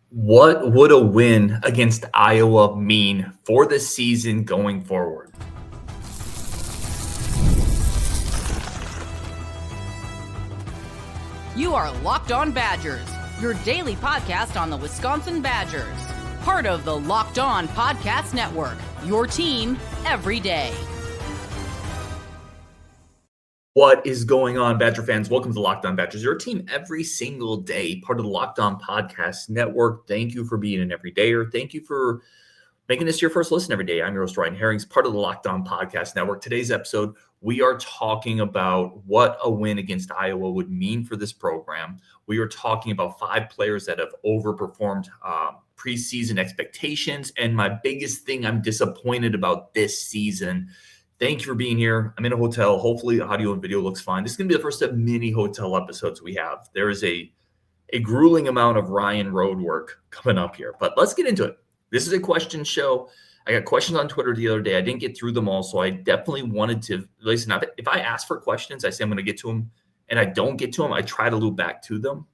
What would a win against Iowa mean for the season going forward? You are Locked On Badgers, your daily podcast on the Wisconsin Badgers. Part of the Locked On Podcast Network, your team every day. What is going on, Badger fans? Welcome to Locked On Badgers, your team every single day, part of the Locked On Podcast Network. Thank you for being an everydayer. Thank you for making this your first listen every day. I'm your host, Ryan Herrings, part of the Locked On Podcast Network. Today's episode, we are talking about what a win against Iowa would mean for this program. We are talking about 5 players that have overperformed preseason expectations. And my biggest thing I'm disappointed about this season. Thank you for being here. I'm in a hotel. Hopefully audio and video looks fine. This is going to be the first of many hotel episodes we have. There is a grueling amount of Ryan road work coming up here, but let's get into it. This is a question show. I got questions on Twitter the other day. I didn't get through them all, so I definitely wanted to listen. If I ask for questions, I say I'm going to get to them, and I don't get to them, I try to loop back to them.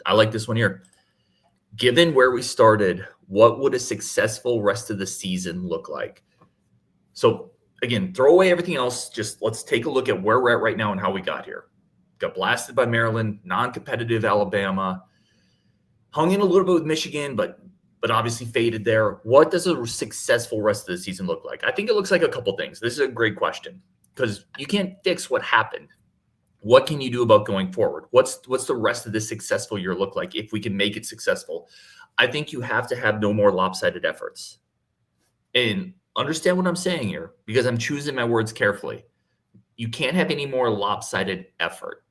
I like this one here. Given where we started, what would a successful rest of the season look like? So again, throw away everything else. Just let's take a look at where we're at right now and how we got here. Got blasted by Maryland, non-competitive Alabama, hung in a little bit with Michigan, but obviously faded there. What does a successful rest of the season look like? I think it looks like a couple things. This is a great question because you can't fix what happened. What can you do about going forward? What's the rest of this successful year look like if we can make it successful? I think you have to have no more lopsided efforts. And understand what I'm saying here because I'm choosing my words carefully. You can't have any more lopsided effort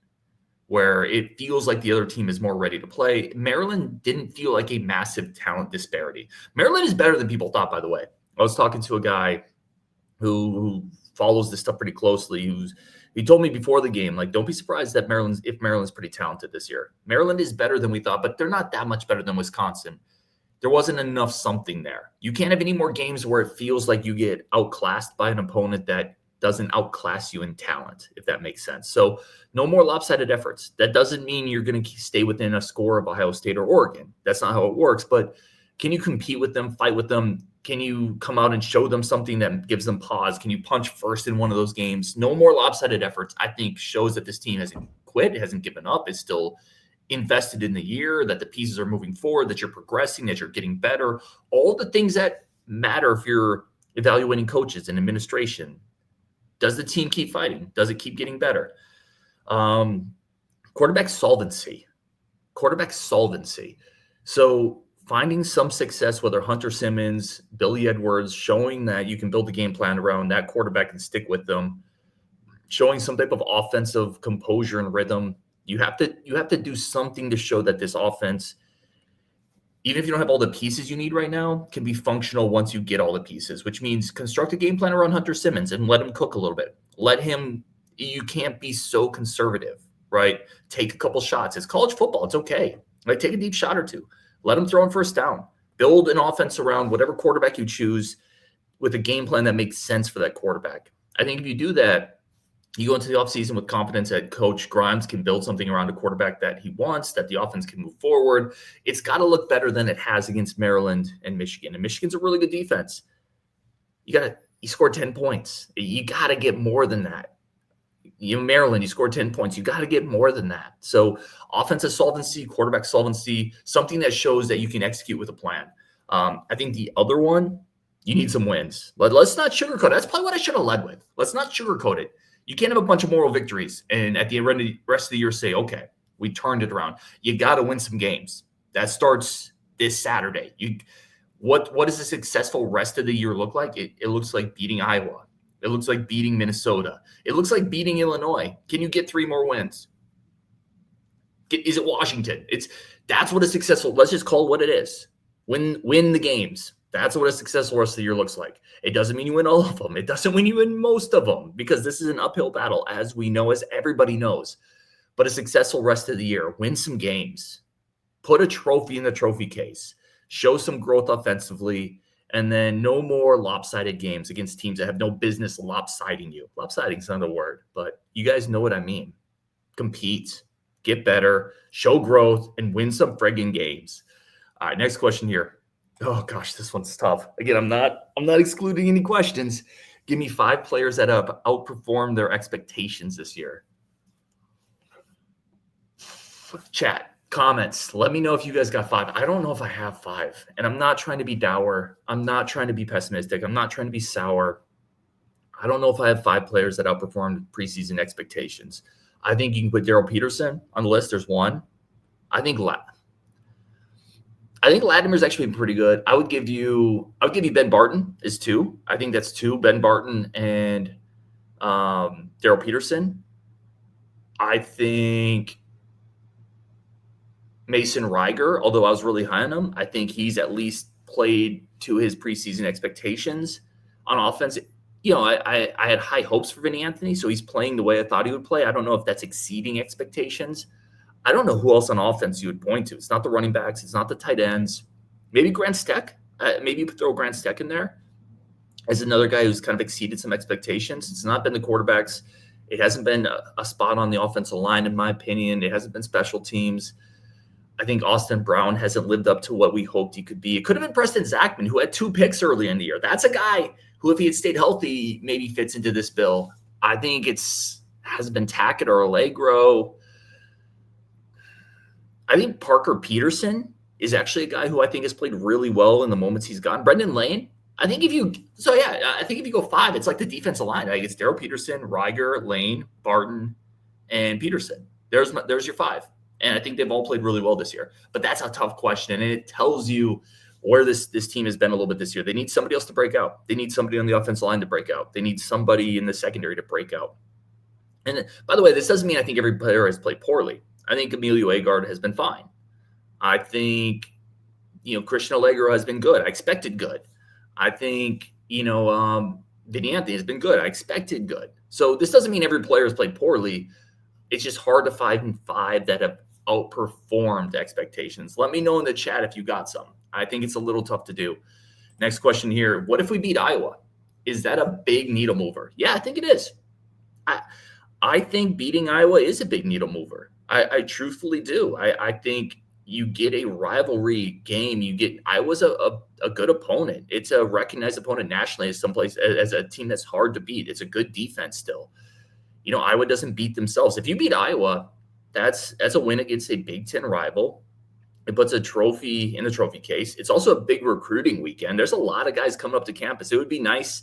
where it feels like the other team is more ready to play. Maryland didn't feel like a massive talent disparity. Maryland is better than people thought, by the way. I was talking to a guy who follows this stuff pretty closely. He told me before the game, like, don't be surprised that if Maryland's pretty talented this year. Maryland is better than we thought, but they're not that much better than Wisconsin. There wasn't enough something there. You can't have any more games where it feels like you get outclassed by an opponent that doesn't outclass you in talent, if that makes sense. So no more lopsided efforts. That doesn't mean you're going to stay within a score of Ohio State or Oregon. That's not how it works. But can you compete with them, fight with them? Can you come out and show them something that gives them pause? Can you punch first in one of those games? No more lopsided efforts, I think, shows that this team hasn't quit, hasn't given up, is still invested in the year, that the pieces are moving forward, that you're progressing, that you're getting better. All the things that matter if you're evaluating coaches and administration. Does the team keep fighting? Does it keep getting better? Quarterback solvency. So finding some success, whether Hunter Simmons, Billy Edwards, showing that you can build a game plan around that quarterback and stick with them, showing some type of offensive composure and rhythm. You have to do something to show that this offense, even if you don't have all the pieces you need right now, can be functional once you get all the pieces, which means construct a game plan around Hunter Simmons and let him cook a little bit. You can't be so conservative, right? Take a couple shots. It's college football. It's okay. Like, take a deep shot or two. Let him throw on first down. Build an offense around whatever quarterback you choose with a game plan that makes sense for that quarterback. I think if you do that, you go into the offseason with confidence that Coach Grimes can build something around a quarterback that he wants, that the offense can move forward. It's got to look better than it has against Maryland and Michigan. And Michigan's a really good defense. You scored 10 points. You got to get more than that. Maryland, you scored 10 points. You got to get more than that. So offensive solvency, quarterback solvency, something that shows that you can execute with a plan. I think the other one, you need some wins. Let's not sugarcoat it. That's probably what I should have led with. Let's not sugarcoat it. You can't have a bunch of moral victories and at the rest of the year say, okay, we turned it around. You got to win some games. That starts this Saturday. What does a successful rest of the year look like? It looks like beating Iowa. It looks like beating Minnesota. It looks like beating Illinois. Can you get 3 more wins? Is it Washington? That's what a successful, let's just call it what it is. Win the games. That's what a successful rest of the year looks like. It doesn't mean you win all of them. It doesn't mean you win most of them because this is an uphill battle, as we know, as everybody knows. But a successful rest of the year, win some games, put a trophy in the trophy case, show some growth offensively, and then no more lopsided games against teams that have no business lopsiding you. Lopsiding is not a word, but you guys know what I mean. Compete, get better, show growth, and win some friggin' games. All right, next question here. Oh gosh, this one's tough. Again, I'm not excluding any questions. Give me 5 players that have outperformed their expectations this year. Chat, comments. Let me know if you guys got 5. I don't know if I have 5. And I'm not trying to be dour. I'm not trying to be pessimistic. I'm not trying to be sour. I don't know if I have 5 players that outperformed preseason expectations. I think you can put Daryl Peterson on the list. There's 1. I think Latimer's actually been pretty good. I would give you Ben Barton is 2. I think that's 2. Ben Barton and Daryl Peterson. I think Mason Reiger, although I was really high on him, I think he's at least played to his preseason expectations on offense. I had high hopes for Vinny Anthony, so he's playing the way I thought he would play. I don't know if that's exceeding expectations. I don't know who else on offense you would point to. It's not the running backs. It's not the tight ends. Maybe Grant Steck. Maybe you could throw Grant Steck in there as another guy who's kind of exceeded some expectations. It's not been the quarterbacks. It hasn't been a spot on the offensive line, in my opinion. It hasn't been special teams. I think Austin Brown hasn't lived up to what we hoped he could be. It could have been Preston Zachman, who had 2 picks early in the year. That's a guy who, if he had stayed healthy, maybe fits into this bill. I think has been Tackett or Allegro. I think Parker Peterson is actually a guy who I think has played really well in the moments he's gotten. Brendan Lane, I think if you go 5, it's like the defensive line. Like it's Daryl Peterson, Reiger, Lane, Barton, and Peterson. There's your 5. And I think they've all played really well this year. But that's a tough question. And it tells you where this team has been a little bit this year. They need somebody else to break out. They need somebody on the offensive line to break out. They need somebody in the secondary to break out. And by the way, this doesn't mean I think every player has played poorly. I think Emilio Agard has been fine. I think, Christian Allegro has been good. I expected good. I think, Vinny Anthony has been good. I expected good. So this doesn't mean every player has played poorly. It's just hard to find 5 that have outperformed expectations. Let me know in the chat if you got some. I think it's a little tough to do. Next question here. What if we beat Iowa? Is that a big needle mover? Yeah, I think it is. I think beating Iowa is a big needle mover. I truthfully do. I think you get a rivalry game. Iowa's a good opponent. It's a recognized opponent nationally as a team that's hard to beat. It's a good defense still. Iowa doesn't beat themselves. If you beat Iowa, that's a win against a Big Ten rival. It puts a trophy in the trophy case. It's also a big recruiting weekend. There's a lot of guys coming up to campus. It would be nice.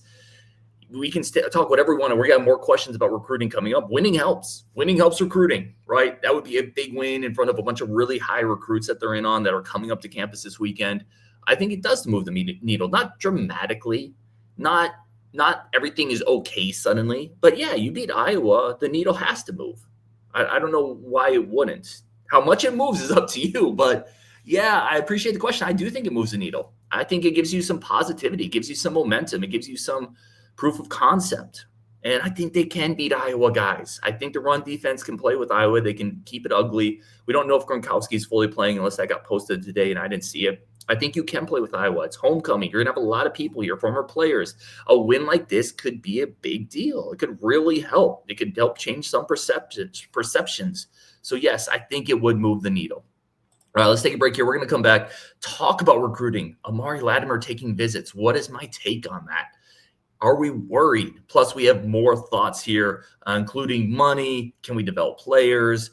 We can talk whatever we want, and we got more questions about recruiting coming up. Winning helps. Winning helps recruiting, right? That would be a big win in front of a bunch of really high recruits that they're in on that are coming up to campus this weekend. I think it does move the needle, not dramatically, not everything is okay suddenly, but yeah, you beat Iowa, the needle has to move. I don't know why it wouldn't. How much it moves is up to you, but yeah, I appreciate the question. I do think it moves the needle. I think it gives you some positivity, it gives you some momentum, it gives you some proof of concept. And I think they can beat Iowa guys. I think the run defense can play with Iowa. They can keep it ugly. We don't know if Gronkowski is fully playing unless that got posted today and I didn't see it. I think you can play with Iowa. It's homecoming. You're going to have a lot of people here, former players. A win like this could be a big deal. It could really help. It could help change some perceptions. So, yes, I think it would move the needle. All right, let's take a break here. We're going to come back, talk about recruiting. Amari Latimer taking visits. What is my take on that? Are we worried? Plus, we have more thoughts here, including money. Can we develop players?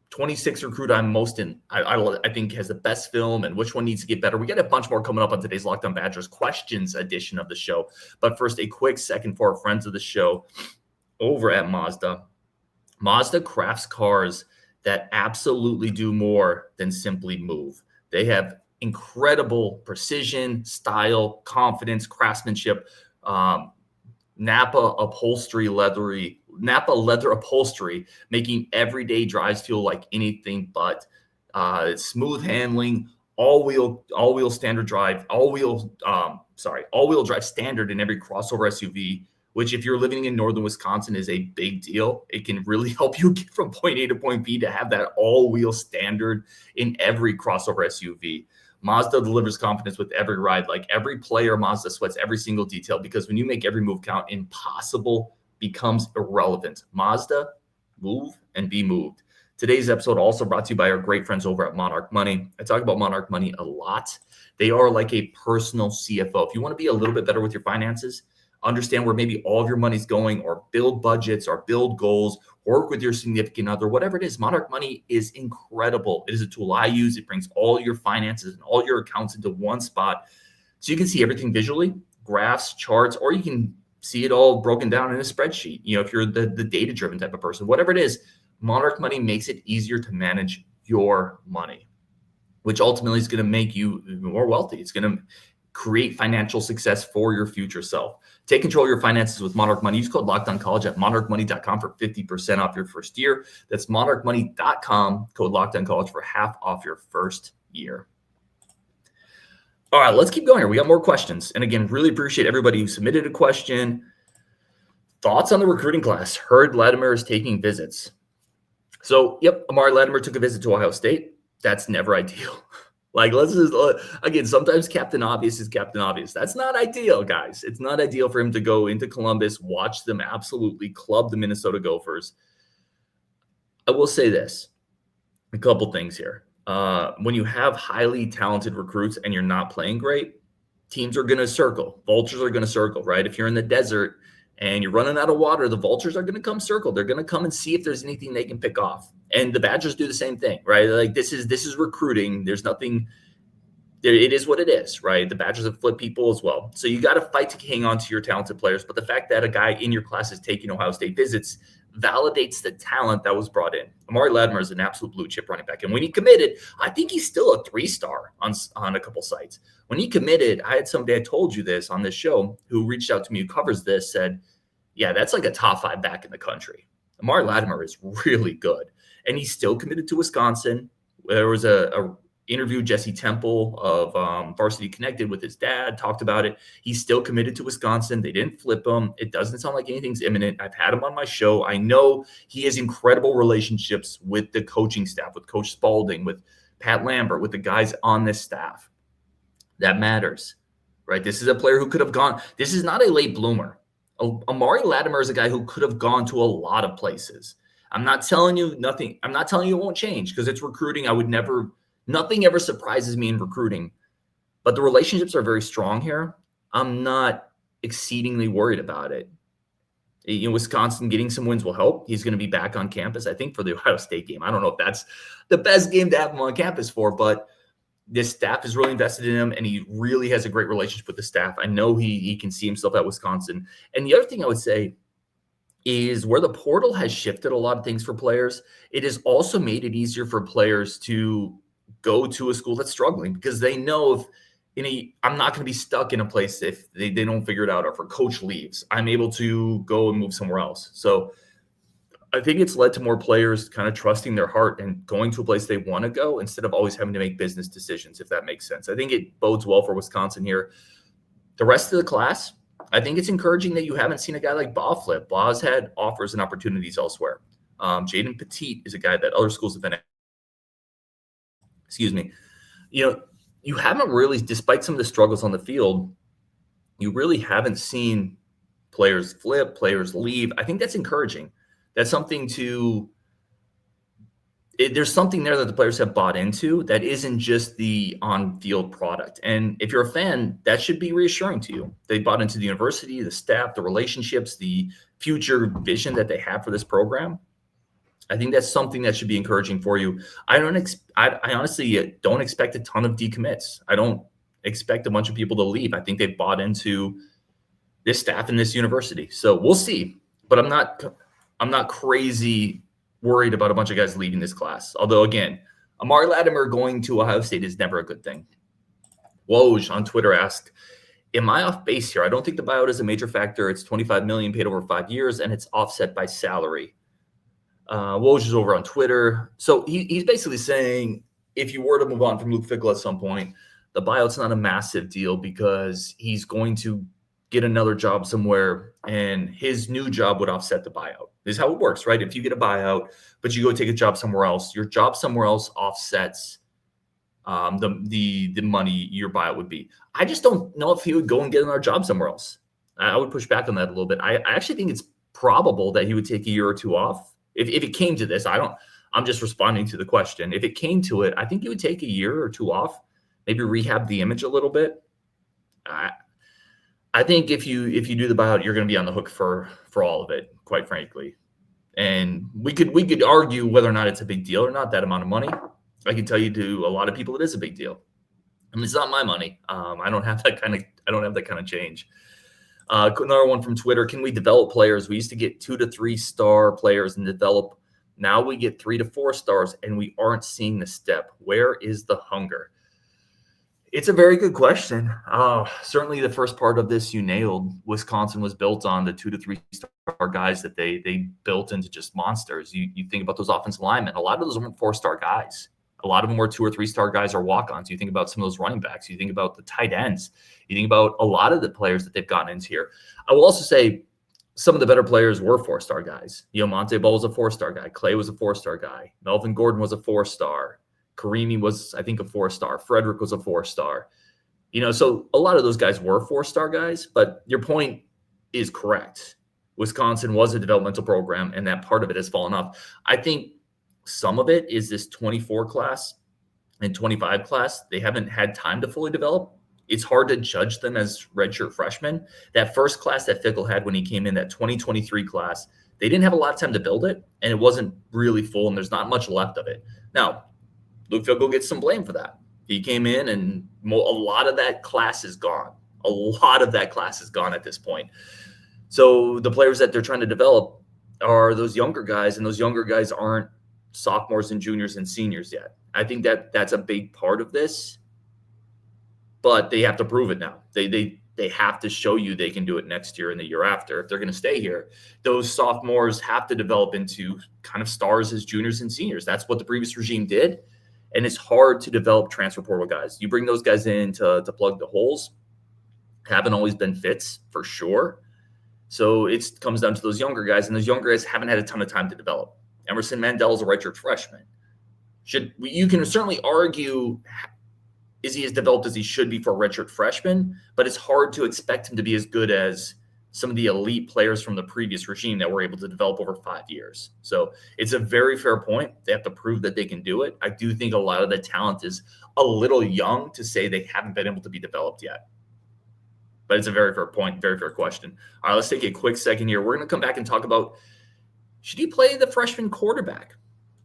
26 recruit I'm most in, I think has the best film, and which one needs to get better. We got a bunch more coming up on today's Locked On Badgers questions edition of the show. But first, a quick second for our friends of the show over at Mazda. Mazda crafts cars that absolutely do more than simply move. They have incredible precision, style, confidence, craftsmanship, Napa leather upholstery, making everyday drives feel like anything but. Smooth handling, all-wheel drive standard in every crossover SUV, which if you're living in northern Wisconsin is a big deal. It can really help you get from point A to point B to have that all-wheel standard in every crossover SUV. Mazda delivers confidence with every ride. Like every player, Mazda sweats every single detail, because when you make every move count, impossible becomes irrelevant. Mazda, move and be moved. Today's episode also brought to you by our great friends over at Monarch Money. I talk about Monarch Money a lot. They are like a personal CFO. If you want to be a little bit better with your finances, understand where maybe all of your money's going, or build budgets or build goals, work with your significant other, whatever it is, Monarch Money is incredible. It is a tool I use. It brings all your finances and all your accounts into one spot so you can see everything visually, graphs, charts, or you can see it all broken down in a spreadsheet. If you're the data-driven type of person, whatever it is, Monarch Money makes it easier to manage your money, which ultimately is going to make you more wealthy. It's going to create financial success for your future self. Take control of your finances with Monarch Money. Use code LOCKEDONCollege at monarchmoney.com for 50% off your first year. That's monarchmoney.com, code LOCKEDONCollege for half off your first year. All right, let's keep going here. We got more questions. And again, really appreciate everybody who submitted a question. Thoughts on the recruiting class? Heard Latimer is taking visits. So, yep, Amari Latimer took a visit to Ohio State. That's never ideal. Let's just, again, sometimes Captain Obvious is Captain Obvious. That's not ideal, guys. It's not ideal for him to go into Columbus, watch them absolutely club the Minnesota Gophers. I will say this, a couple things here. When you have highly talented recruits and you're not playing great, teams are going to circle. Vultures are going to circle, right? If you're in the desert and you're running out of water, the vultures are going to come circle. They're going to come and see if there's anything they can pick off. And the Badgers do the same thing, right? This is recruiting. There's nothing. It is what it is, right? The Badgers have flipped people as well. So you got to fight to hang on to your talented players. But the fact that a guy in your class is taking Ohio State visits validates the talent that was brought in. Amari Latimer is an absolute blue chip running back. And when he committed, I think he's still a 3-star on a couple sites. When he committed, I had somebody, I told you this on this show, who reached out to me, who covers this, said, yeah, that's like a top 5 back in the country. Amari Latimer is really good. And he's still committed to Wisconsin. There was a interview, Jesse Temple of Varsity Connected with his dad, talked about it. He's still committed to Wisconsin. They didn't flip him. It doesn't sound like anything's imminent. I've had him on my show. I know he has incredible relationships with the coaching staff, with Coach Spalding, with Pat Lambert, with the guys on this staff. That matters, right? This is a player who could have gone. This is not a late bloomer. Amari Latimer is a guy who could have gone to a lot of places. I'm not telling you nothing. I'm not telling you it won't change because it's recruiting. Nothing ever surprises me in recruiting, but the relationships are very strong here. I'm not exceedingly worried about it. Wisconsin getting some wins will help. He's going to be back on campus, I think, for the Ohio State game. I don't know if that's the best game to have him on campus for, but this staff is really invested in him, and he really has a great relationship with the staff. I know he can see himself at Wisconsin. And the other thing I would say is where the portal has shifted a lot of things for players, it has also made it easier for players to go to a school that's struggling because they know I'm not going to be stuck in a place if they don't figure it out, or if a coach leaves, I'm able to go and move somewhere else. So I think it's led to more players kind of trusting their heart and going to a place they want to go instead of always having to make business decisions, if that makes sense. I think it bodes well for Wisconsin here. The rest of the class, I think it's encouraging that you haven't seen a guy like Baugh flip. Baugh's had offers and opportunities elsewhere. Jaden Petit is a guy that other schools have been at. Excuse me. You haven't really, despite some of the struggles on the field, you really haven't seen players flip, players leave. I think that's encouraging. That's something there's something there that the players have bought into that isn't just the on-field product. And if you're a fan, that should be reassuring to you. They bought into the university, the staff, the relationships, the future vision that they have for this program. I think that's something that should be encouraging for you. I honestly don't expect a ton of decommits. I don't expect a bunch of people to leave. I think they've bought into this staff and this university. So we'll see. But I'm not crazy worried about a bunch of guys leaving this class. Although, again, Amari Latimer going to Ohio State is never a good thing. Woj on Twitter asked, am I off base here? I don't think the buyout is a major factor. It's $25 million paid over 5 years, and it's offset by salary. Woj is over on Twitter. So he's basically saying if you were to move on from Luke Fickell at some point, the buyout's not a massive deal because he's going to get another job somewhere and his new job would offset the buyout. This is how it works, right? If you get a buyout, but you go take a job somewhere else, your job somewhere else offsets the money your buyout would be. I just don't know if he would go and get another job somewhere else. I would push back on that a little bit. I actually think it's probable that he would take a year or two off. If it came to this, I I'm just responding to the question. If it came to it, I think you would take a year or two off, maybe rehab the image a little bit. I think if you do the buyout, you're going to be on the hook for all of it, quite frankly. And we could argue whether or not it's a big deal or not, that amount of money. I can tell you to a lot of people it is a big deal. I mean, it's not my money. I don't have that kind of change. Another one from Twitter: can we develop players? We used to get 2 to 3 star players and develop. Now we get 3 to 4 stars, and we aren't seeing the step. Where is the hunger? It's a very good question. Certainly the first part of this you nailed. Wisconsin was built on the 2 to 3 star guys that they built into just monsters. You think about those offensive linemen. A lot of those weren't 4-star guys. A lot of them were 2 or 3 star guys or walk-ons. You think about some of those running backs. You think about the tight ends. You think about a lot of the players that they've gotten into here. I will also say some of the better players were 4-star guys. Monte Ball was a 4-star guy. Clay was a 4-star guy. Melvin Gordon was a 4-star. Karimi was, I think, a 4-star. Frederick was a 4-star. So a lot of those guys were 4-star guys, but your point is correct. Wisconsin was a developmental program, and that part of it has fallen off. I think some of it is this 24 class and 25 class. They haven't had time to fully develop. It's hard to judge them as redshirt freshmen. That first class that Fickell had when he came in, that 2023 class, they didn't have a lot of time to build it, and it wasn't really full, and there's not much left of it. Now, Luke Fickell gets some blame for that. He came in, and a lot of that class is gone. A lot of that class is gone at this point. So the players that they're trying to develop are those younger guys, and those younger guys aren't sophomores and juniors and seniors yet. I think that's a big part of this, but they have to prove it now. They have to show you they can do it next year and the year after. If they're going to stay here, those sophomores have to develop into kind of stars as juniors and seniors. That's what the previous regime did. And it's hard to develop transfer portal guys. You bring those guys in to plug the holes. Haven't always been fits for sure. So it comes down to those younger guys, and those younger guys haven't had a ton of time to develop. Emerson Mandel is a redshirt freshman. You can certainly argue, is he as developed as he should be for a redshirt freshman? But it's hard to expect him to be as good as some of the elite players from the previous regime that were able to develop over 5 years. So it's a very fair point. They have to prove that they can do it. I do think a lot of the talent is a little young to say they haven't been able to be developed yet. But it's a very fair point, very fair question. All right, let's take a quick second here. We're going to come back and talk about, should he play the freshman quarterback?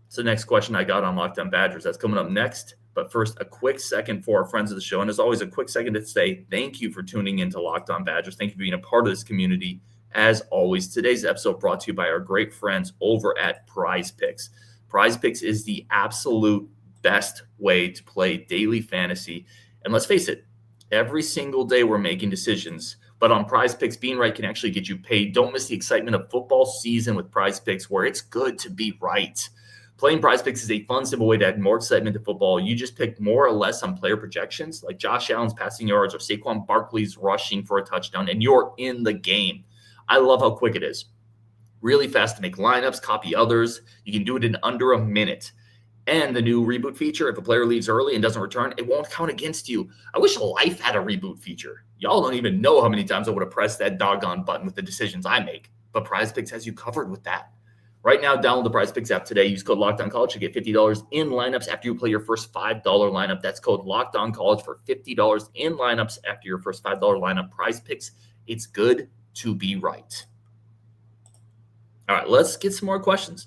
It's the next question I got on Locked On Badgers. That's coming up next. But first, a quick second for our friends of the show. And as always, a quick second to say thank you for tuning into Locked On Badgers. Thank you for being a part of this community. As always, today's episode brought to you by our great friends over at PrizePicks. PrizePicks is the absolute best way to play daily fantasy. And let's face it, every single day we're making decisions. But on PrizePicks, being right can actually get you paid. Don't miss the excitement of football season with PrizePicks, where it's good to be right. Playing PrizePicks is a fun, simple way to add more excitement to football. You just pick more or less on player projections, like Josh Allen's passing yards or Saquon Barkley's rushing for a touchdown, and you're in the game. I love how quick it is. Really fast to make lineups, copy others. You can do it in under a minute. And the new reboot feature, if a player leaves early and doesn't return, it won't count against you. I wish life had a reboot feature. Y'all don't even know how many times I would have pressed that doggone button with the decisions I make. But PrizePicks has you covered with that. Right now, download the PrizePicks app today. Use code LOCKEDONCollege to get $50 in lineups after you play your first $5 lineup. That's code LOCKEDONCollege for $50 in lineups after your first $5 lineup. PrizePicks, it's good to be right. All right, let's get some more questions.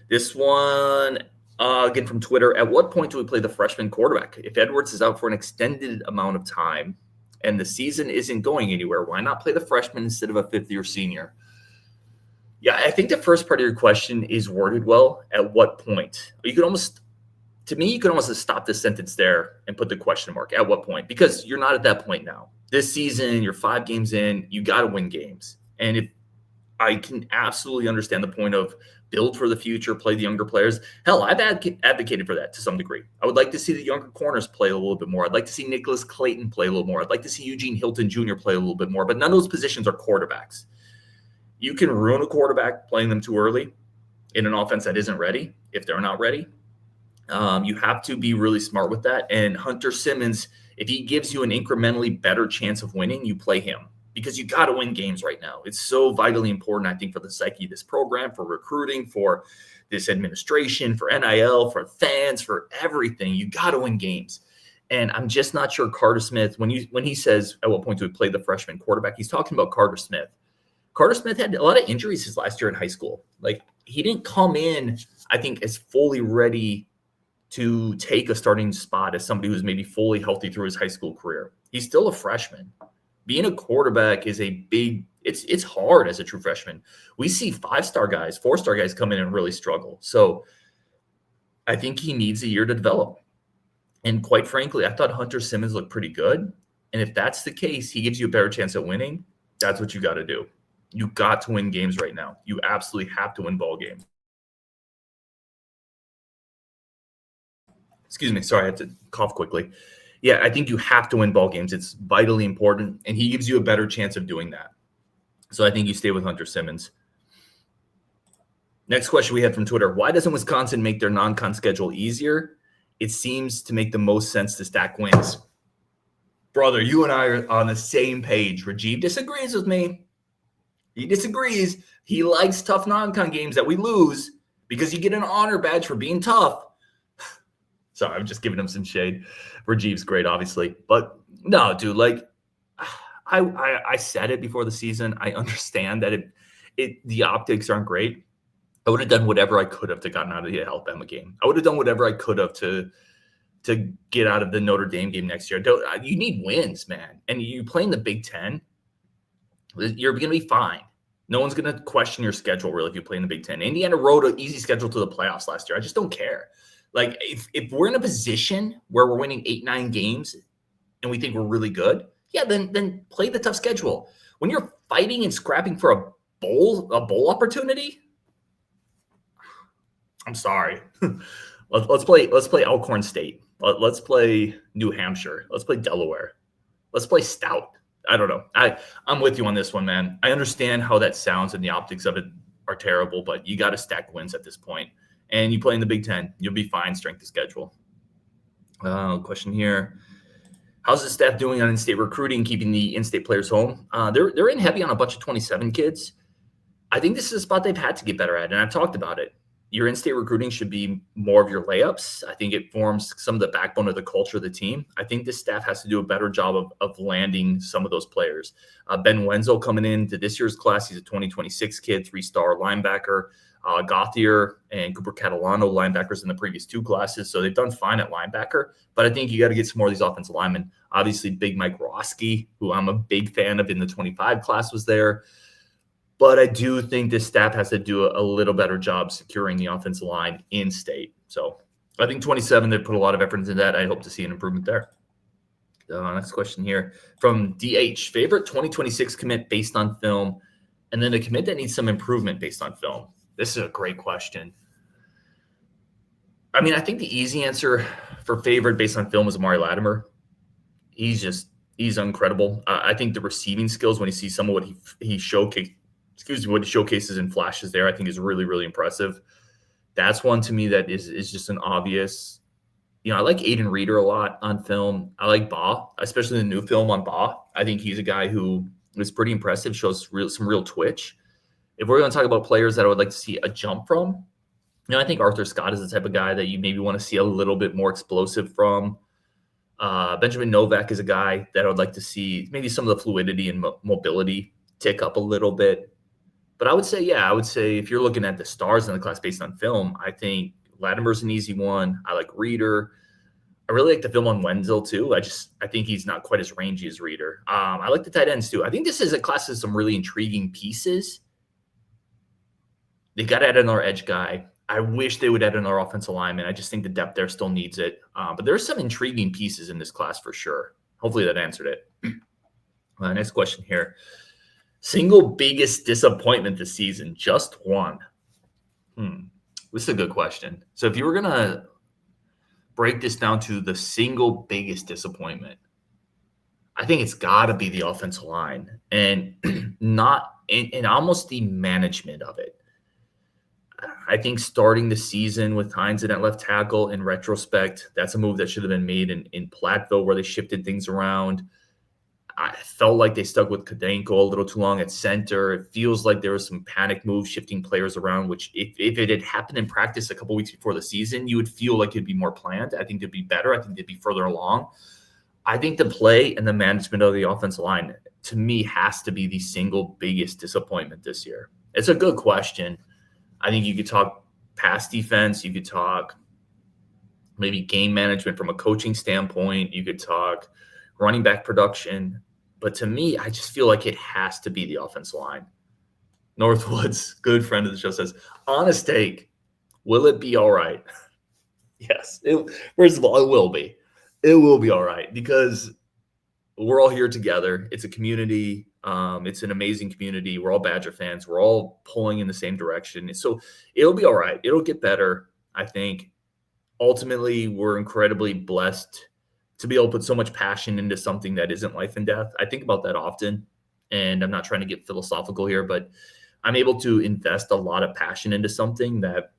This one, again from Twitter. At what point do we play the freshman quarterback? If Edwards is out for an extended amount of time and the season isn't going anywhere, why not play the freshman instead of a fifth-year senior? Yeah, I think the first part of your question is worded well. At what point? You could almost stop the sentence there and put the question mark. At what point? Because you're not at that point now. This season, you're 5 games in. You got to win games. And if I can absolutely understand the point of build for the future, play the younger players. Hell, I've advocated for that to some degree. I would like to see the younger corners play a little bit more. I'd like to see Nicholas Clayton play a little more. I'd like to see Eugene Hilton Jr. play a little bit more. But none of those positions are quarterbacks. You can ruin a quarterback playing them too early in an offense that isn't ready, if they're not ready. You have to be really smart with that. And Hunter Simmons, if he gives you an incrementally better chance of winning, you play him because you got to win games right now. It's so vitally important, I think, for the psyche of this program, for recruiting, for this administration, for NIL, for fans, for everything. You got to win games. And I'm just not sure Carter Smith, when he says at what point do we play the freshman quarterback, he's talking about Carter Smith. Carter Smith had a lot of injuries his last year in high school. Like, he didn't come in, I think, as fully ready to take a starting spot as somebody who's maybe fully healthy through his high school career. He's still a freshman. Being a quarterback is it's hard as a true freshman. We see 5-star guys, 4-star guys come in and really struggle. So I think he needs a year to develop. And quite frankly, I thought Hunter Simmons looked pretty good. And if that's the case, he gives you a better chance at winning. That's what you got to do. You got to win games right now. You absolutely have to win ball games. Excuse me. Sorry, I had to cough quickly. Yeah, I think you have to win ball games. It's vitally important, and he gives you a better chance of doing that. So I think you stay with Hunter Simmons. Next question we had from Twitter. Why doesn't Wisconsin make their non-con schedule easier? It seems to make the most sense to stack wins. Brother, you and I are on the same page. Rajiv disagrees with me. He disagrees. He likes tough non-con games that we lose because you get an honor badge for being tough. Sorry, I'm just giving him some shade. Rajiv's great, obviously. But no, dude, like I said it before the season. I understand that the optics aren't great. I would have done whatever I could have to gotten out of the Alabama game. I would have done whatever I could have to get out of the Notre Dame game next year. You need wins, man. And you play in the Big Ten, you're going to be fine. No one's going to question your schedule, really, if you play in the Big Ten. Indiana rode an easy schedule to the playoffs last year. I just don't care. Like, if we're in a position where we're winning 8-9 games and we think we're really good, yeah, then play the tough schedule. When you're fighting and scrapping for a bowl opportunity, I'm sorry. Let's play Alcorn State. Let's play New Hampshire. Let's play Delaware. Let's play Stout. I don't know. I'm with you on this one, man. I understand how that sounds and the optics of it are terrible, but you got to stack wins at this point. And you play in the Big Ten, you'll be fine strength of schedule. Question here. How's the staff doing on in-state recruiting, keeping the in-state players home? They're in heavy on a bunch of 27 kids. I think this is a spot they've had to get better at, and I've talked about it. Your in-state recruiting should be more of your layups. I think it forms some of the backbone of the culture of the team. I think this staff has to do a better job of landing some of those players. Ben Wenzel coming into this year's class, he's a 2026 kid, 3-star linebacker. Gauthier and Cooper Catalano, linebackers in the previous 2 classes. So they've done fine at linebacker, but I think you got to get some more of these offensive linemen. Obviously, Big Mike Roski, who I'm a big fan of in the 25 class, was there. But I do think this staff has to do a little better job securing the offensive line in state. So I think 27, they put a lot of effort into that. I hope to see an improvement there. Next question here from DH. Favorite 2026 commit based on film, and then a commit that needs some improvement based on film. This is a great question. I mean, I think the easy answer for favorite based on film is Amari Latimer. He's incredible. I think the receiving skills, when you see some of what he showcases in flashes there, I think is really, really impressive. That's one to me that is just an obvious. I like Aiden Reeder a lot on film. I like Baugh, especially the new film on Baugh. I think he's a guy who is pretty impressive, shows some real twitch. If we're going to talk about players that I would like to see a jump from, I think Arthur Scott is the type of guy that you maybe want to see a little bit more explosive from. Benjamin Novak is a guy that I would like to see maybe some of the fluidity and mobility tick up a little bit. But I would say if you're looking at the stars in the class based on film, I think Latimer's an easy one. I like Reeder. I really like the film on Wenzel too. I think he's not quite as rangy as Reeder. I like the tight ends too. I think this is a class with some really intriguing pieces. They got to add another edge guy. I wish they would add another offensive lineman. I just think the depth there still needs it. But there's some intriguing pieces in this class for sure. Hopefully that answered it. Next question here. Single biggest disappointment this season, just one. This is a good question. So if you were going to break this down to the single biggest disappointment, I think it's got to be the offensive line and not and almost the management of it. I think starting the season with Hines in at left tackle, in retrospect, that's a move that should have been made in Platteville where they shifted things around. I felt like they stuck with Kadenko a little too long at center. It feels like there was some panic moves shifting players around, which if it had happened in practice a couple weeks before the season, you would feel like it'd be more planned. I think they'd be better. I think they'd be further along. I think the play and the management of the offensive line, to me, has to be the single biggest disappointment this year. It's a good question. I think you could talk pass defense. You could talk maybe game management from a coaching standpoint. You could talk running back production. But to me, I just feel like it has to be the offensive line. Northwoods, good friend of the show, says, honest take, will it be all right? Yes. First of all, it will be. It will be all right because we're all here together. It's a community. It's an amazing community. We're all Badger fans. We're all pulling in the same direction. So it'll be all right. It'll get better, I think. Ultimately, we're incredibly blessed to be able to put so much passion into something that isn't life and death. I think about that often, and I'm not trying to get philosophical here, but I'm able to invest a lot of passion into something that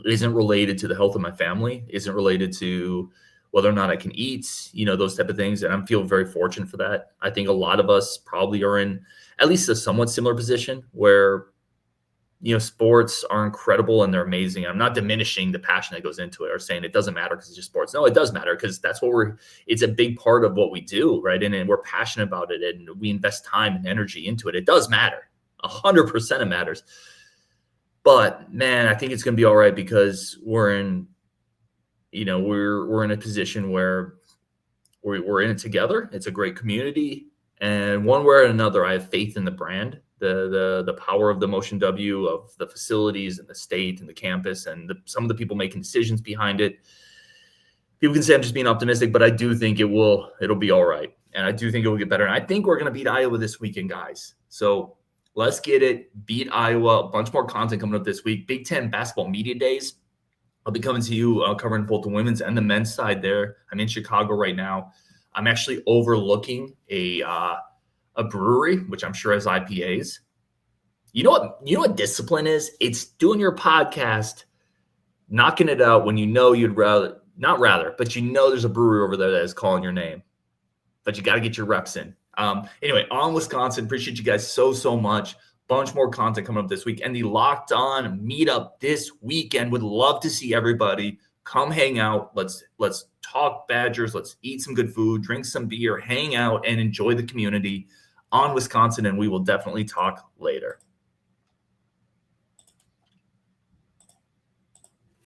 isn't related to the health of my family, isn't related to whether or not I can eat, those type of things. And I feel very fortunate for that. I think a lot of us probably are in at least a somewhat similar position where, sports are incredible and they're amazing. I'm not diminishing the passion that goes into it or saying it doesn't matter because it's just sports. No, it does matter because that's what it's a big part of what we do, right? And we're passionate about it and we invest time and energy into it. It does matter. 100% it matters. But man, I think it's going to be all right because we're in a position where we're in it together. It's a great community. And one way or another, I have faith in the brand, the power of the Motion W, of the facilities and the state and the campus and some of the people making decisions behind it. People can say I'm just being optimistic, but I do think it'll be all right. And I do think it will get better. And I think we're going to beat Iowa this weekend, guys. So let's get it. Beat Iowa. A bunch more content coming up this week. Big Ten basketball media days. I'll be coming to you covering both the women's and the men's side there. I'm in Chicago right now. I'm actually overlooking a brewery, which I'm sure has IPAs. You know what discipline is? It's doing your podcast, knocking it out when you'd rather, but there's a brewery over there that is calling your name. But you got to get your reps in. Anyway, on Wisconsin, appreciate you guys so much. Bunch more content coming up this week. And the Locked On meetup this weekend. Would love to see everybody come hang out. Let's talk Badgers. Let's eat some good food, drink some beer, hang out, and enjoy the community on Wisconsin. And we will definitely talk later.